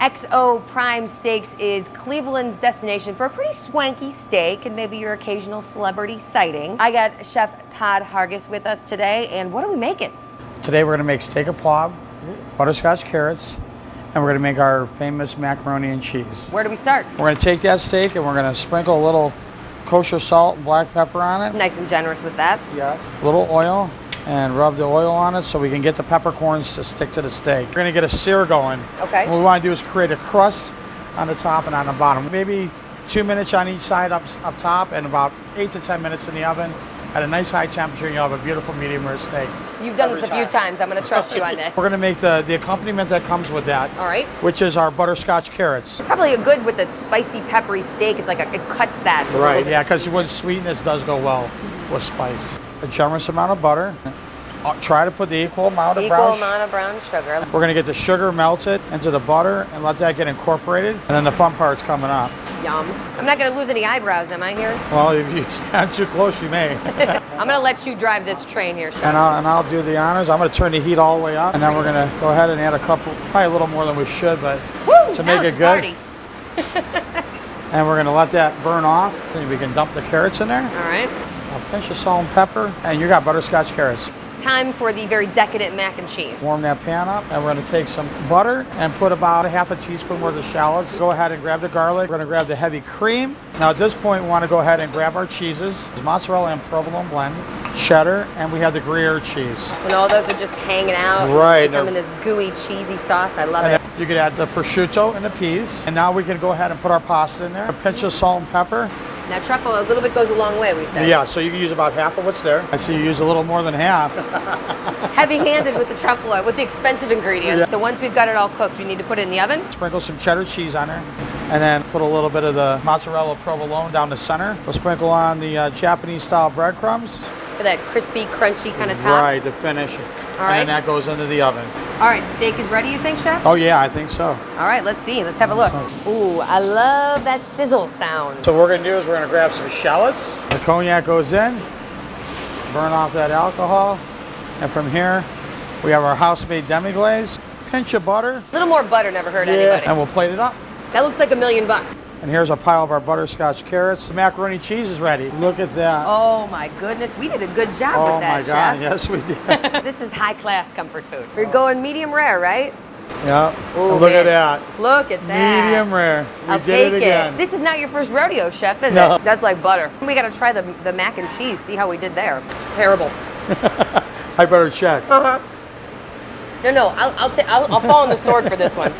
XO Prime Steaks is Cleveland's destination for a pretty swanky steak and maybe your occasional celebrity sighting. I got Chef Todd Hargis with us today, and what are we making? Today we're gonna make steak of poivre, butterscotch carrots, and we're gonna make our famous macaroni and cheese. Where do we start? We're gonna take that steak and we're gonna sprinkle a little kosher salt and black pepper on it. Nice and generous with that. Yes. A little oil and rub the oil on it so we can get the peppercorns to stick to the steak. We're gonna get a sear going. Okay. What we wanna do is create a crust on the top and on the bottom. Maybe 2 minutes on each side up top and about 8 to 10 minutes in the oven. At a nice high temperature, you'll have a beautiful medium rare steak. You've done this a few times. I'm going to trust you on this. We're going to make the accompaniment that comes with that. All right. Which is our butterscotch carrots. It's probably a good with the spicy, peppery steak. It's like it cuts that. Right, yeah, because when sweetness does go well with spice. A generous amount of butter. Try to put the equal amount of brown sugar. We're going to get the sugar melted into the butter and let that get incorporated. And then the fun part's coming up. Yum. I'm not going to lose any eyebrows, am I here? Well, if you stand too close, you may. I'm going to let you drive this train here, Chef. And I'll do the honors. I'm going to turn the heat all the way up. And then we're going to go ahead and add a couple, probably a little more than we should, but to make it good. And we're going to let that burn off. And we can dump the carrots in there. All right. A pinch of salt and pepper. And you got butterscotch carrots. Time for the very decadent mac and cheese. Warm that pan up, and we're going to take some butter and put about a half a teaspoon worth of shallots. Go ahead and grab the garlic. We're going to grab the heavy cream. Now at this point, we want to go ahead and grab our cheeses. Mozzarella and provolone blend, cheddar, and we have the Gruyere cheese. When all those are just hanging out, right? Come in this gooey, cheesy sauce. I love it. You could add the prosciutto and the peas. And now we can go ahead and put our pasta in there. A pinch of salt and pepper. Now truffle, a little bit goes a long way, we said. Yeah, so you can use about half of what's there. I see you use a little more than half. Heavy-handed with the truffle oil, with the expensive ingredients. Yeah. So once we've got it all cooked, we need to put it in the oven. Sprinkle some cheddar cheese on there, and then put a little bit of the mozzarella provolone down the center. We'll sprinkle on the Japanese-style breadcrumbs. For that crispy, crunchy kind of top. Right, to finish it. All right. And then that goes into the oven. All right, steak is ready, you think, Chef? Oh yeah, I think so. All right, let's see. Let's have a look. Ooh, I love that sizzle sound. So what we're gonna do is we're gonna grab some shallots. The cognac goes in, burn off that alcohol, and from here we have our house-made demi-glaze, pinch of butter. A little more butter never hurt anybody. And we'll plate it up. That looks like $1 million. And here's a pile of our butterscotch carrots. The macaroni cheese is ready. Look at that. Oh my goodness, we did a good job with that, Oh my God, Chef. yes we did. This is high-class comfort food. We're going medium rare, right? Yeah, Ooh, look man. at that. Look at that. Medium rare. I'll We take did it again. This is not your first rodeo, Chef, is No. it? That's like butter. We got to try the mac and cheese, see how we did there. It's terrible. I better check. No, I'll fall on the sword for this one.